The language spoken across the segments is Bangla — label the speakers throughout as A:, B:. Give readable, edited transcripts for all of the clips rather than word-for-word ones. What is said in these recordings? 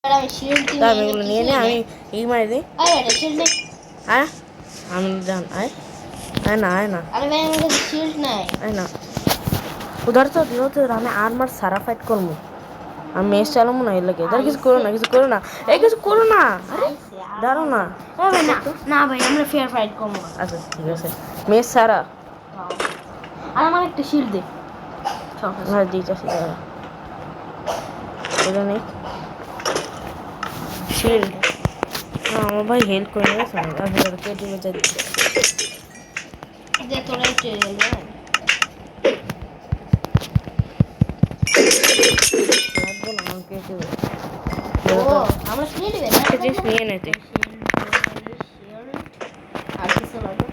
A: আমি শিল্ড
B: আমি এগুলো নিয়ে নে, আমি এই মারি দিই। আয় আমি জান আয় আয় না আয় না
A: আরে ভাই আমার কাছে শিল্ড নাই।
B: আয় না উধার তো দিও তো আমি আর্মার সারা ফাইট করবো। আমি মেস চালাবো না এর লাগে। ধর কিছু করো না, কিছু করো না, এই কিছু করো না। আরে দাঁড়ো না।
A: না ভাই আমরা ফেয়ার ফাইট করবো।
B: আচ্ছা ঠিক আছে, মেস সারা।
A: আর আমার একটা শিল্ড দে।
B: হ্যাঁ দিতেছি, এটা নেই শিল্ড। আমার ভাই হেল্প করে গেছে না, আর কেটে বেঁচে দিচ্ছে।
A: দে তোরা একটু
B: লাগবে না আমার কেটে
A: ও আমরা শিল্ড দিবে না
B: জিনিস নিয়ে নিতে।
A: আর কিছু লাগবে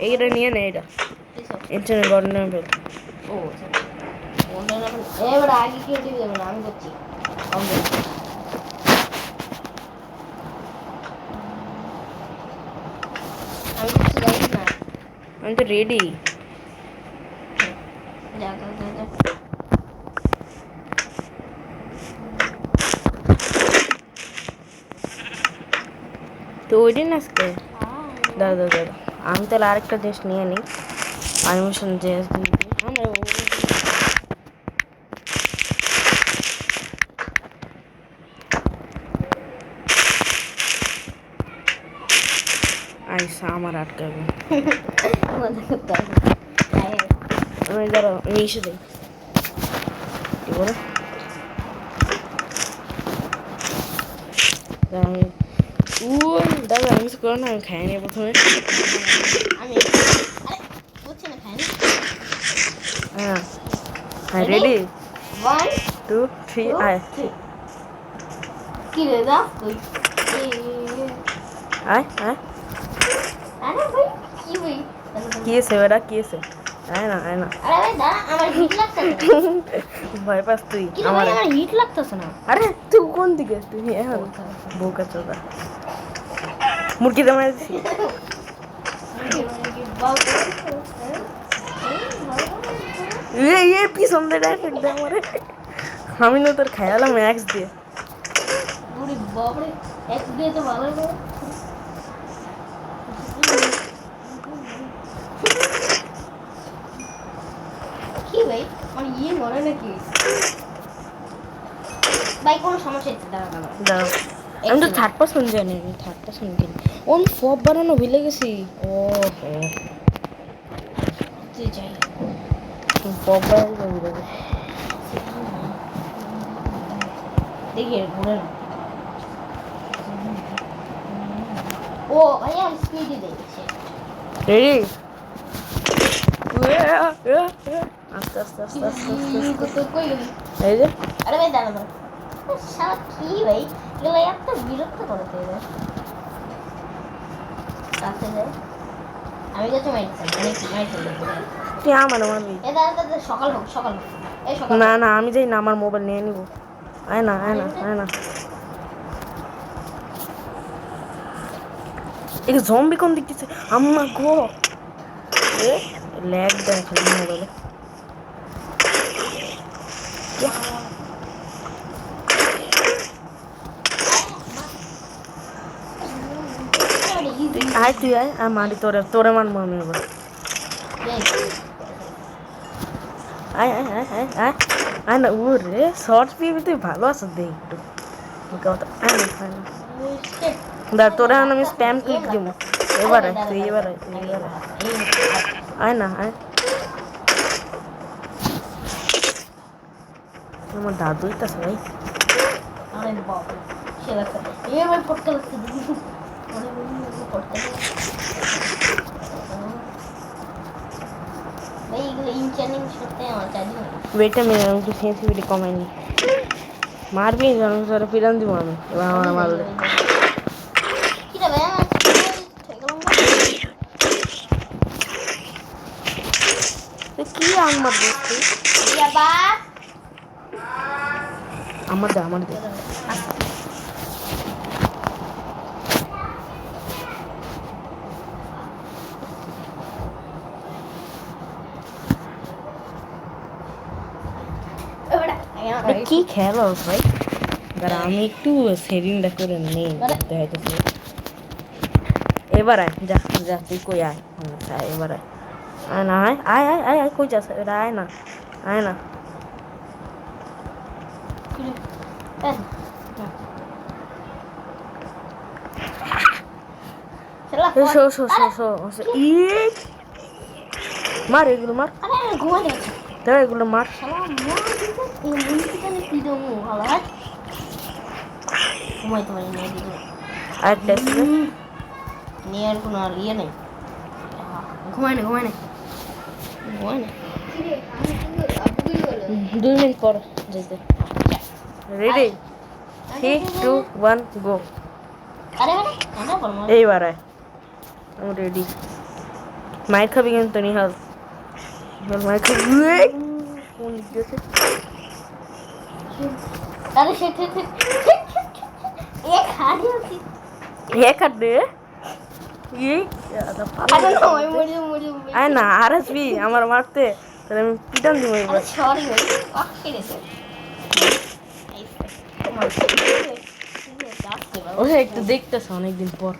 B: এইটা নিয়ে নে, এটা ইন্টারনেট গড়নে ফেল।
A: ও এবার আগে কেটে দেবে না, আমি করছি। আমি কিছু জানি না।
B: আমি তো রেডি।
A: যা যা যা যা
B: তো ওই দিন আজকে দাদা দাদা দাদা আমি তাহলে আরেকটা জিনিস নিয়ে নিই। পারমিশন জিনিস আমরা আইসা আমার আটকাবে। আমি দাঁড়াও, আমি এসে দিই কি বলে। আমি দাদা আমি কিছু করো না, আমি খাই নি প্রথমে।
A: আমি বুঝছি না খাই
B: হ্যাঁ হ্যাঁ রেডি
A: 1
B: 2 3 আয়
A: কি রে দা তুই
B: আয় আয়
A: আরে ভাই কি ভাই
B: কি আছে বেটা, কি আছে? আয় না আয় না।
A: আরে ভাই দা আমার হিট লাগতেছে
B: ভয় পাস তুই?
A: কি ভাই আমার হিট লাগতেছে না।
B: আরে তুই কোন দিকে? তুই এখন বোকা চোদা মুরগি দে মারছি। এই পিছন দিয়ে ডাইরেক্ট দে আমারে। আমি না তোর খায়ালাম ম্যাক্স দিয়ে।
A: ওরে বাপ রে এক দিয়ে তো ভালো করে কি ভাই মানে ইয়ে মরে নাকি ভাই কোনো সমস্যা হচ্ছে দাঁড়া
B: দাঁড়াও আমি তো থার্ড পার্সন জানি, আমি থার্ড পার্সন কিনি। ও আমি ফব বানানো ভুলে গেছি। ও হো
A: তুই যাই
B: ফব বানানো ভুলে গেছি।
A: দেখি ঘুরে না ও ভাই আর স্পিডে দেখছে
B: রেডি আস্তে আস্তে আস্তে আস্তে আস্তে
A: কই গেলি
B: এই যে
A: আরে ভাই দাঁড়া দাঁড়া শালা কি ভাই এগুলো এত বিরক্ত করে তুই কাছে যায় আমি তো মাইছি মাইছি
B: তুই আমার মারবি।
A: এ দাঁড়া দাঁড়া সকাল হোক এই সকাল
B: না না আমি যাই না, আমার মোবাইল নিয়ে নিব। আয় না আয় না আয় না। এই জম্বি কোন দিক দিচ্ছে আম্মা গো। এ ল্যাগ দেয় খালি মোবাইলে। আয় তুই আয় আর মারি তোরে মারবো আমি এবার। আয় আয় আয় আয় আয় আয় না ও রে শর্টস দিয়ে তুই ভালো আছো দে একটু। আয় না আয় না দাঁড়া তোরা আমি স্প্যাম ক্লিক দিব। এবার আয় তুই এবার আয় তুই এবার আয় না আয়। আমার দাদুই তো ভাই।
A: আরে বাবা সে লাগছে এ ভাই পড়তে লাগছে ভাই এগুলো ইনচ্যানিং করতে আমার জানি না
B: ওয়েট আ মিনিট, আমি তো সেন্সিটিভিটি কমাইনি। মারবি জনসরে পিরান দিব আমি এবার আমার মারলে।
A: কি রে ভাই আমার
B: কি আমার দেখতে আমার দে আমার দে। কি খেলো ভাই? দাঁড়া আমি একটু সেভিংটা করে নেই দেখাইতেছি এবার আয় যা যা তুই কই আয় আয় এবার আয় আয় না আয় আয় আয় আয় আয় কই যাস এটা আয় না আয় না শো শো শো শো ই মার এগুলো মার দাঁড়া এগুলো মার আরেকটা
A: নিয়ে কোনো আর ইয়ে নেই ঘুমায় না
B: 2 মিনিট পর যেতে রেডি 3 2 1 গো এইবার আয় আমি রেডি মাইর খাবি কিন্তু নিহাল মাইর খাবি কোন দিকে
A: আরে সে এক হাড়ি আছে
B: এক হাড়ি এই আয় না আর আসবি আমার মারতে তাহলে আমি পিটান দিব এবার
A: সরি
B: ও একটু দেখতেছ অনেকদিন পর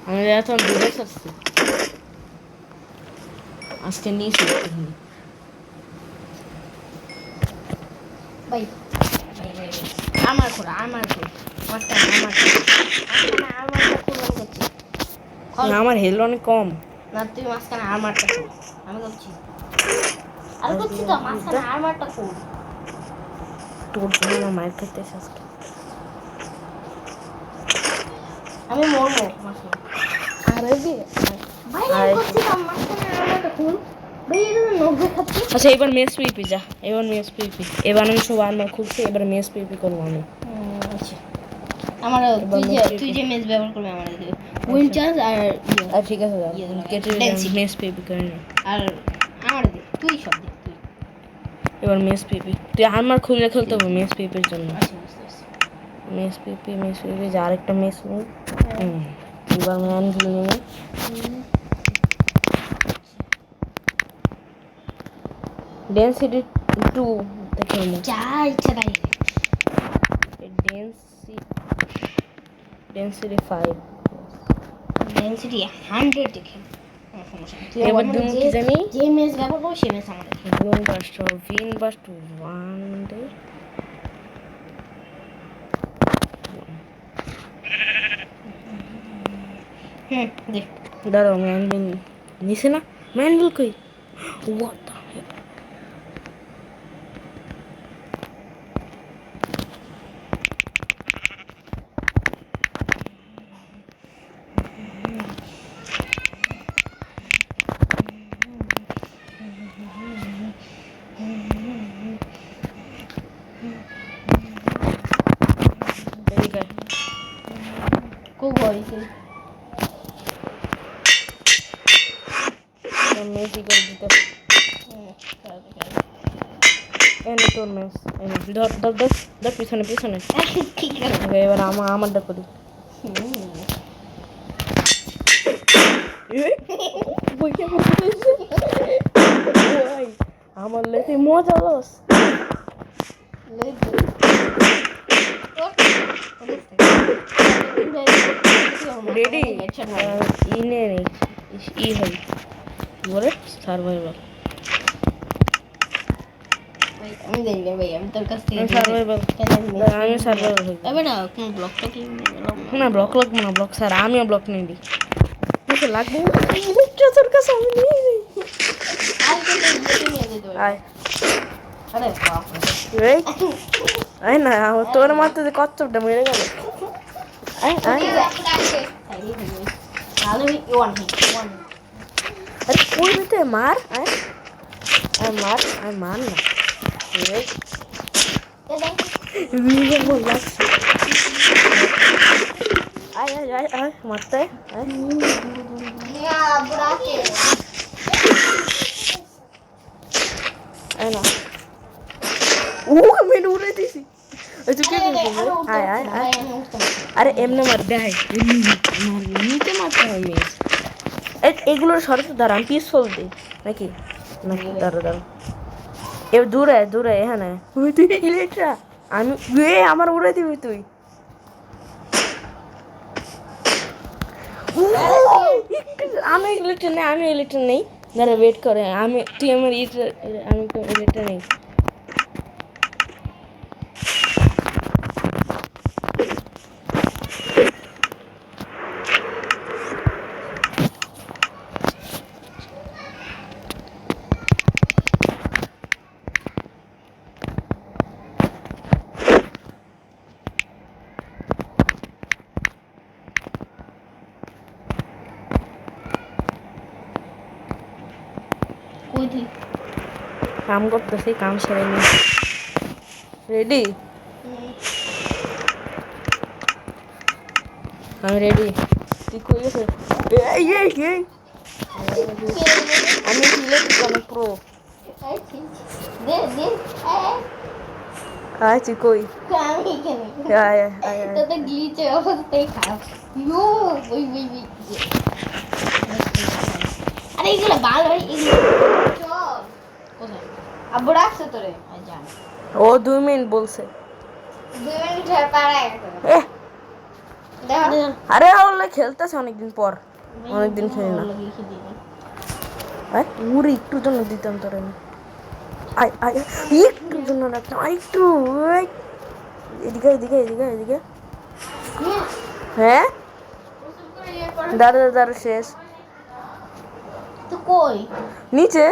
B: আমি এখন দূরে আসছি আজকে নিয়েছি
A: ভাই আমার খোলা
B: আমার হেল অনেক কম
A: না তুই মাঝখানে আর্মারটা খোল আমি করছি তো মাঝখানে আর্মারটা খোল
B: তোর জন্য মায়ের খেতে আজকে
A: আমি মরবো মাঝখানে
B: আরে
A: ভাই আমি করছি তো মাঝখানে আর্মারটা খোল ভাই এটা 90 খাচ্ছি
B: আচ্ছা এবার মেস পিপি যা এবার মেস পিপি এবার আমি সব আর্মার খুলছি এবার মেস পিপি করবো আমি
A: আচ্ছা আমার তুই যে মেস ব্যবহার করবি আমার দিবে উইল চার্জ আর
B: ঠিক আছে কেটে মেস পিপি করে নে
A: আর আমার দে তুই সব দে তুই
B: এবার মেস পিপি তুই আর্মার খুলে খেলতে হবে মেস পিপির জন্য
A: আচ্ছা
B: মেস পিপি যে আরেকটা মেস নেই এবার ম্যান গুলো নেই ডেন্সিটি 2 দেখে নে
A: যা ইচ্ছা তাই
B: ডেন্সিটি 5
A: ডেন্সিটি 100 দেখে
B: এবার দুম কি জানি
A: যে মেস ব্যবহার করব সে মেস আমার
B: গুন বাস্ট ভিন বাস্ট 1 ডে
A: দেখ
B: দাঁড়াও ম্যানবিল নিছে না ম্যানবিল কই হোয়াট দ্য হেল
A: কো গইছে
B: মেসি করে দিতে এনে তোর মেস এনে ধর ধর ধর ধর পিছনে পিছনে
A: ঠিক আছে
B: এবার আমারটা করি আমার লেতে মজা লস রেডি ইনে নেই ই হয় বলে সার্ভাইভাল
A: আমি দেখলাম ভাই আমি তোর কাছ থেকে
B: সার্ভাইভাল আমি সার্ভাইভাল হই
A: তবে না কোন ব্লকটা কি
B: না ব্লক লাগবে না ব্লক স্যার আমিও ব্লক নিয়ে দিই তোকে লাগবে তোর কাছে আমি নিয়ে নিই আয়
A: আরে বাপ
B: রে আয় না তোর মারতে যে কচ্ছপটা মেরে গেল আয় আয়
A: তাহলে ওয়ান
B: আরে কই দিতে মার আয় আয় মার না রে ভিডিও বল লাগছে আয় আয় আয় আয় মারতে আয় আয় না ও আমি উড়ে দিছি ওই তুই কে আয় আয় আয় আরে এমনি মার দেয় নিতে মারতে হয় মেয়ে এগুলোর সরতে দাঁড়া আমি পিসফল দিই নাকি নাকি দাঁড়া এবার দূরে এখানে তুই ইলেকট্রা আমি আমার উড়ে দিবি তুই। আমি ইলেকট্রিক নেই দাঁড়া ওয়েট করে তুই আমার আমি তো ইলেকট্রিক নেই। কাম করতেছি, কাম সেরে নি। রেডি? আমি রেডি। তুই কই গেছে? আমি ইলেকট্রিক অনেক প্রো। আয় তুই কই? আয় আয় আয়।
A: আরে এগুলো ভালো, আব্বু রাখছে তোরে জান।
B: ও 2 মিনিট বলছে।
A: 2 মিনিট হয়ে পারে
B: আরে ওগুলো খেলতেছে অনেকদিন পর, অনেকদিন খেলি না। উড়ে একটুর জন্য দিতাম তোর আমি। আয় আয় একটুর জন্য রাখতাম, একটু। এদিকে এদিকে এদিকে এদিকে। হ্যাঁ দাঁড়া দাঁড়া শেষ।
A: তো কই
B: নিচে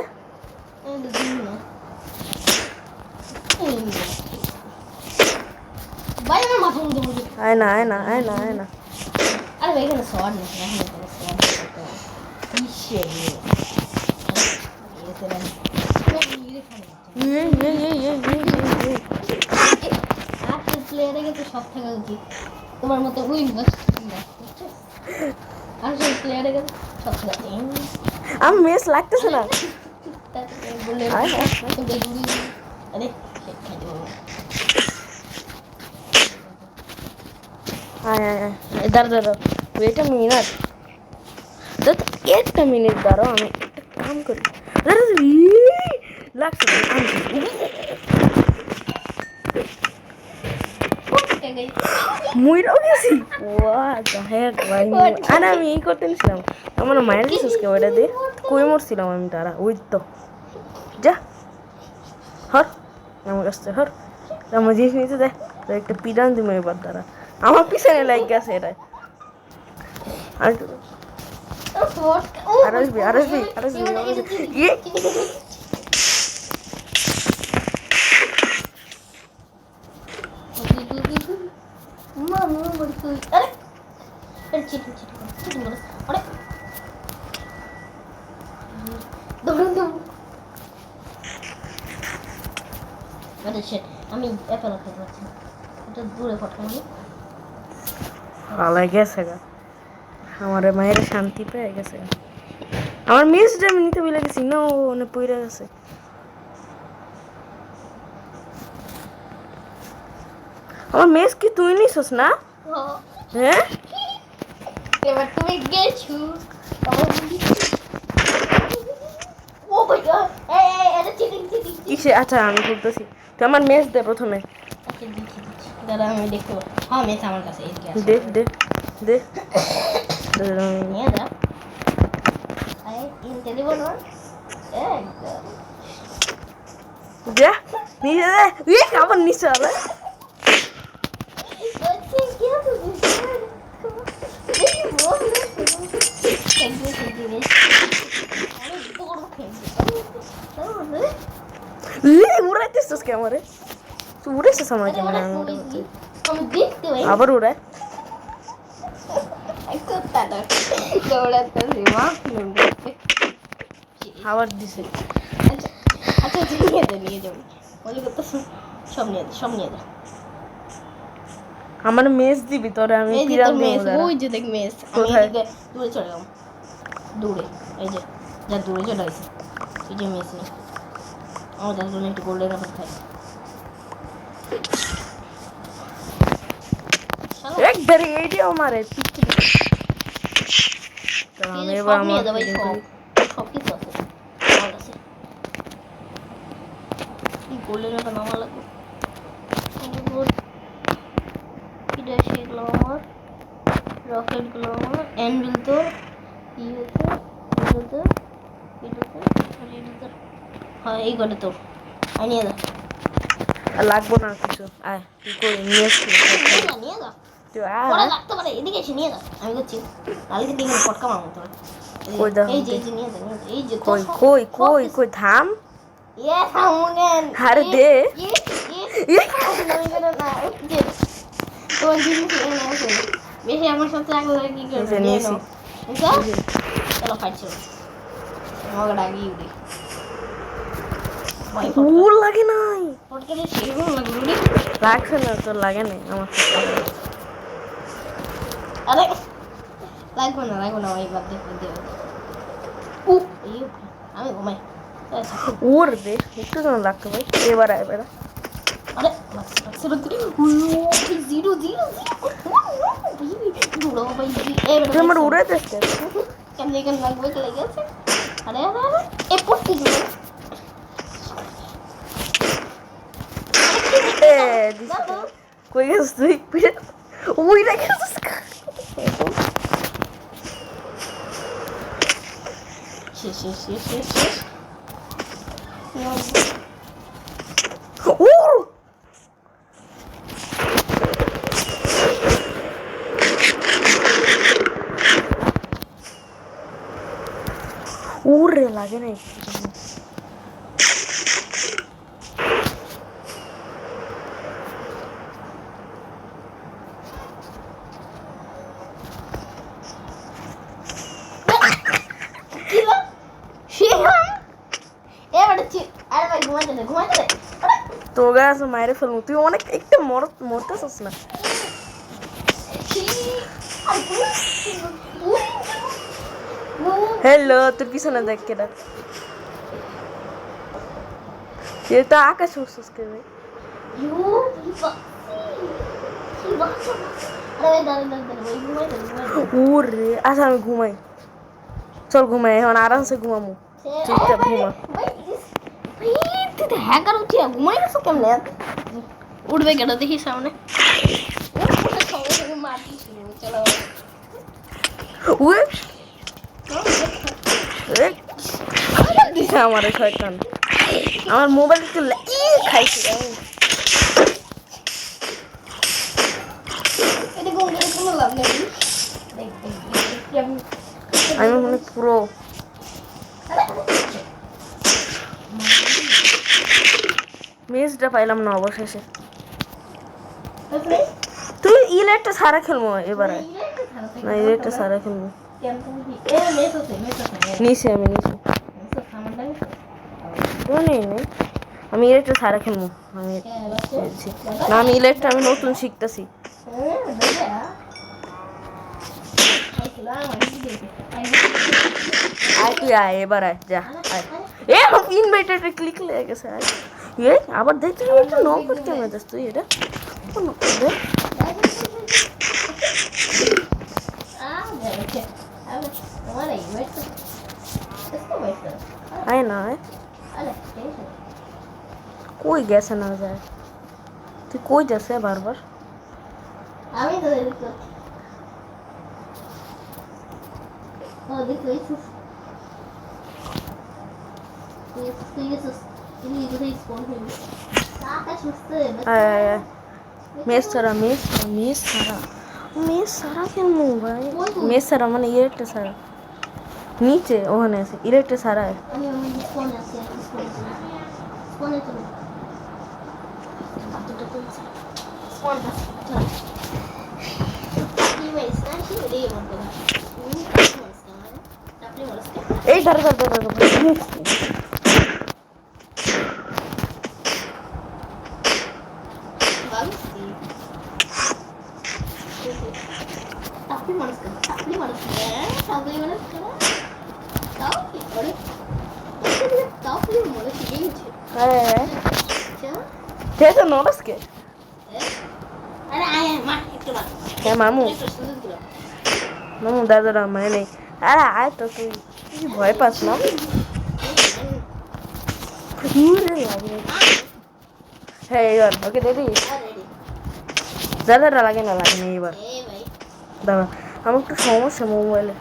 A: ভাই আমার মাথা মুখে মুখে
B: আয় না আয় না আয় না আয় না।
A: আরে ভাই এখানে শর্ট নেই, এখানে কোনো শর্ট নেই। ইসে প্লেয়ারে গেছে সব থাকা উচিত তোমার মতো উইঙ্গার। আসলে প্লেয়ারে গেছে সব থাকা
B: আমি মেস লাগতেছে না।
A: আরে
B: দাঁড়া দাঁড়া ওয়েট মিনিট, একটা মিনিট দাঁড়াও, আমি একটা কাম করি। লাগছে মুইরাও গেছি। আরে আমি এই করতে নিছিলাম, আমার মায়ের দিছিস কে ওইটা দিয়ে কই মরছিলাম আমি। তারা ওই তো যা হর আমার কাছ থেকে হর, আমার জিনিস নিতে দেয় একটা পিডান দিম এবার। তারা আমার পিছনে লাইক গেছে এটা।
A: আমি অ্যাপেল খেতে পারছি না, এটা দূরে ফটকানি
B: ভালো গেছে গা, আমার মায়ের শান্তি পেয়ে গেছে। আমার মিসটা আমি নিতে বলে গেছি না, ও অনেক পইরা গেছে। আমার মেস কি তুই নিছস না? হ্যাঁ
A: এবার তুমি গেছো। ও মাই গড, এই এটা চিটিং চিটিং।
B: কিসে? আচ্ছা আমি বলতেছি, তুই আমার মেস দে প্রথমে।
A: আচ্ছা দিচ্ছি দাদা, আমি দেখতে পাবো। হ্যাঁ মেস আমার কাছে এদিকে আছে।
B: দে দে দে
A: নিয়ে যা। আরে কিনতে দেবো না একদম।
B: যা নিচে দে, আবার নিচে হবে। উড়াইতেছিস কে আমারে? তুই উড়েছিস আমার ক্যামেরা?
A: আমি দেখতে পাই
B: আবার উড়ায়। আবার দিছে।
A: আচ্ছা আচ্ছা নিয়ে যাবো বলি করতে সব নিয়ে সব নিয়ে যা।
B: আমার মেস দিবি তোরে আমি পিরাম দেব।
A: ওই যে দেখ মেস, আমি এদিকে দূরে চলে গেলাম। দূরে এই যে যা দূরে চলে গেছে, এই যে মেস নেই। আমার তার জন্য একটু গোল্ডেন আপেল খাই।
B: একবারে এইটাও মারে পিচ্ছি। আমি এবার
A: নিয়ে যাবো, সব কিছু আছে আমার কাছে। গোল্ডেন আপেল আমার লাগবে। এটা শিখলাম আমার রকেটগুলো আমার অ্যান্ডেল তো ইয়েতে হ্যাঁ এই কটা তোর আই নিয়ে যা
B: আর লাগবো না কিছু আয় তুই করে নিয়ে আসবি
A: নিয়ে যা
B: তুই
A: পরে লাগতে পারে এদিকে এসে নিয়ে যা আমি করছি কালকে দিন পটকা মারবো তোর
B: কই দাও
A: এই যে নিয়ে যা এই যে
B: কই কই কই কই থাম
A: ইয়ে থামুন
B: আরে দে
A: তোমার জিনিস বেশি আমার সাথে আগলে কি করবে
B: নিয়েছি
A: চলো ফাইট চলো আমাকে ডাকি উড়ি
B: উল লাগে নাই
A: পটকা দিয়ে সেরকম লাগলো উড়ি
B: লাগছে না তোর লাগে নাই আমার
A: আরে লাগবে না ওই বাদ দিয়ে আমি ঘুমাই
B: উড় দে একটু যেন লাগতো ভাই এবার এবার
A: আরে জিরো
B: তুই আমার উড়ে দেখতে
A: কেন এখানে লাগবে লেগে আছে আরে এ পড়তে গেল
B: কই গেছিস তুই ওই রেখেছিস
A: শেষ
B: উড়ে লাগে না তো গাছ মায়ের ফেলবো তুই অনেক একটা মরতেছিস না হ্যালো তোর পিছনে দেখ কেটা এটা আকাশ উঠছিস কে ভাই ওরে আচ্ছা আমি ঘুমাই চল ঘুমাই এখন আরামসে ঘুমামু চুপচাপ ঘুমা
A: হ্যাকার উঠি ঘুমাই গেছো কেমনে উঠবে কেন দেখি সামনে
B: আমার শয়তান আমার মোবাইল একটু খাইছি আমি মনে পুরো মেজটা পাইলাম না অবশেষে তুই ইলেকট্রা সারা খেলবো এবারে না ইলেকট্রা সারা খেলবো নিচে আমি নিচে নেই আমি ইলেকট্রা সারা খেলবো আমি না আমি ইলেকট্রা আমি নতুন শিখতেছি আয় তুই আয় এবার আয় যা আয় এ আমার ইনভাইটারে ক্লিক লেগে গেছে আয় এ আবার দেখতে একটু নক করতে হবে তুই এটা দে আয় না আয় কই গেছে না যায় তুই কই যাচ্ছে বারবার
A: আমি তো
B: মেস সারা খেলবো ভাই মেস সারা মানে ইলেকট্রা সারা নিচে ওখানে আছে ইলেকট্রা সারা এই ধর নরস কে মামু দাদা মানে নেই আরে আয় তো তুই ভয় পাস না হ্যাঁ এবার ওকে দিবি দাদা লাগে না এবার
A: এ ভাই
B: দাদা আমার একটু সমস্যা মোবাইলে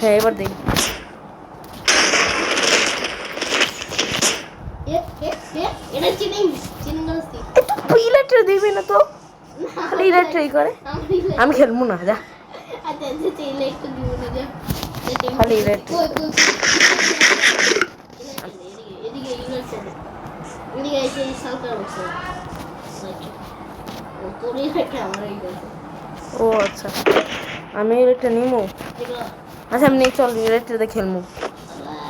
B: হ্যাঁ এবার দেখি
A: এটা চিনি গাছটি
B: ইলেকট্রিক দিবি না তো খালি ইলেকট্রিক করে আমি খেলবো না যা
A: আচ্ছা চিনি একটু দিব না যা
B: খালি ইলেকট্রিক
A: এদিকে এদিকে এসে সালকার বসে ও তোরই রেখে আমার এই গেছে
B: ও আচ্ছা আমি ইলেকট্রিক নিমো আচ্ছা আমি নিয়ে চল ইলেকট্রিক খেলবো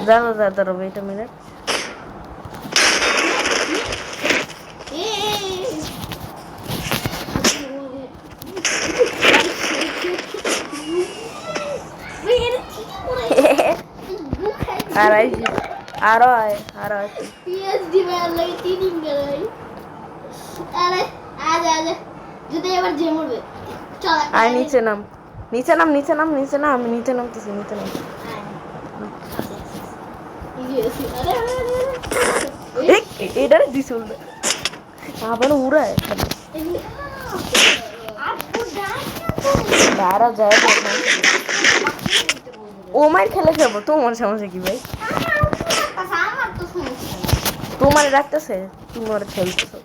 B: দাঁড়া ওয়েট আ মিনিট আরো
A: পিএইচডি में लगी ट्रेनिंग कर रही अरे आजा যদি এবার যে মরবে চল
B: আয় নিচে নাম আমি নিচে নামতেছি এটারে দিছিল আবার উড়ায় দাঁড়া যায় ও মার খেলে যাবো তোমার সমস্যা কি ভাই তোমার রাখতেছে তোমার খেলতেছো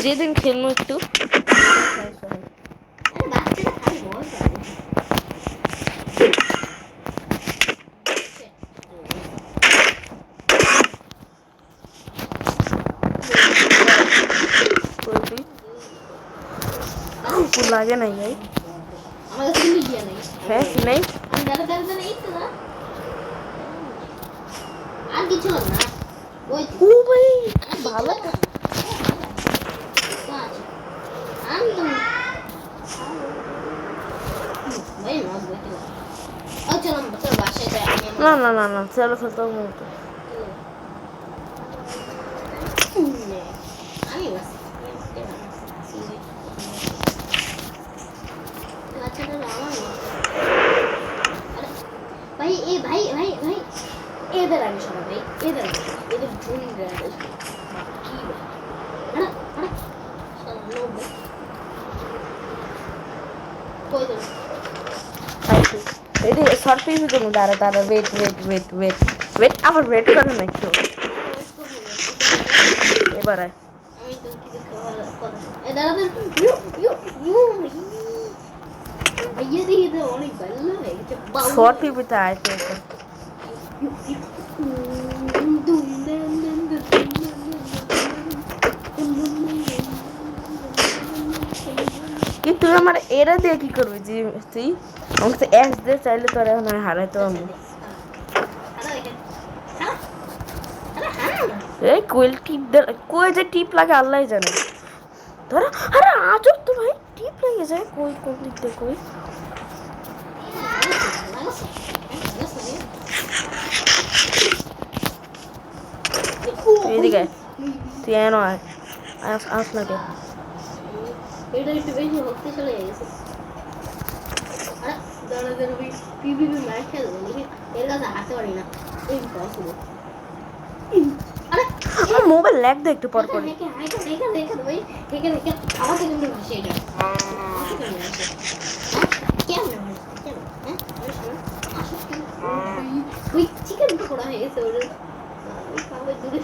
B: যেদিন খেলবো একটু লাগে নাই ভাই হ্যাঁ কি নাই
A: আর কিছু না ওই
B: ও ভাই ভালো না চলো খেলতে হবে
A: ভাই এদের আগে শোনা ভাই এদের জুন
B: এটি শর্ট পিস জন্য দাঁড়া ওয়েট আবার ওয়েট করে না একটু এবার আয় শর্ট পিপিতে আয় তো কি তুই আমার এরা দিয়ে কি করবি যে তুই আমাকে তো এস দিয়ে চাইলে তোর এখন আমি হারাইতে পারবো এই কোয়েল টিপ দে কই যে টিপ লাগে আল্লাহ জানে ধরো আরে আজব তো ভাই টিপ লাগে যায় কই কোন দিক দিয়ে কই এদিকে তুই এনো আস না কে
A: এটা একটু বেশি ভক্তি চলে গেছে দাঁড়া পিভিপি ম্যাচ খেলবো এর কাছে হারতে পারি না ইম্পসিবল আরে
B: আমার মোবাইল ল্যাগ দে একটু পর করে
A: ভাই এখানে আমাকে কিন্তু ভাসে এটা কেমন ওই চিকেন পকোড়া হয়ে গেছে ওর দূরে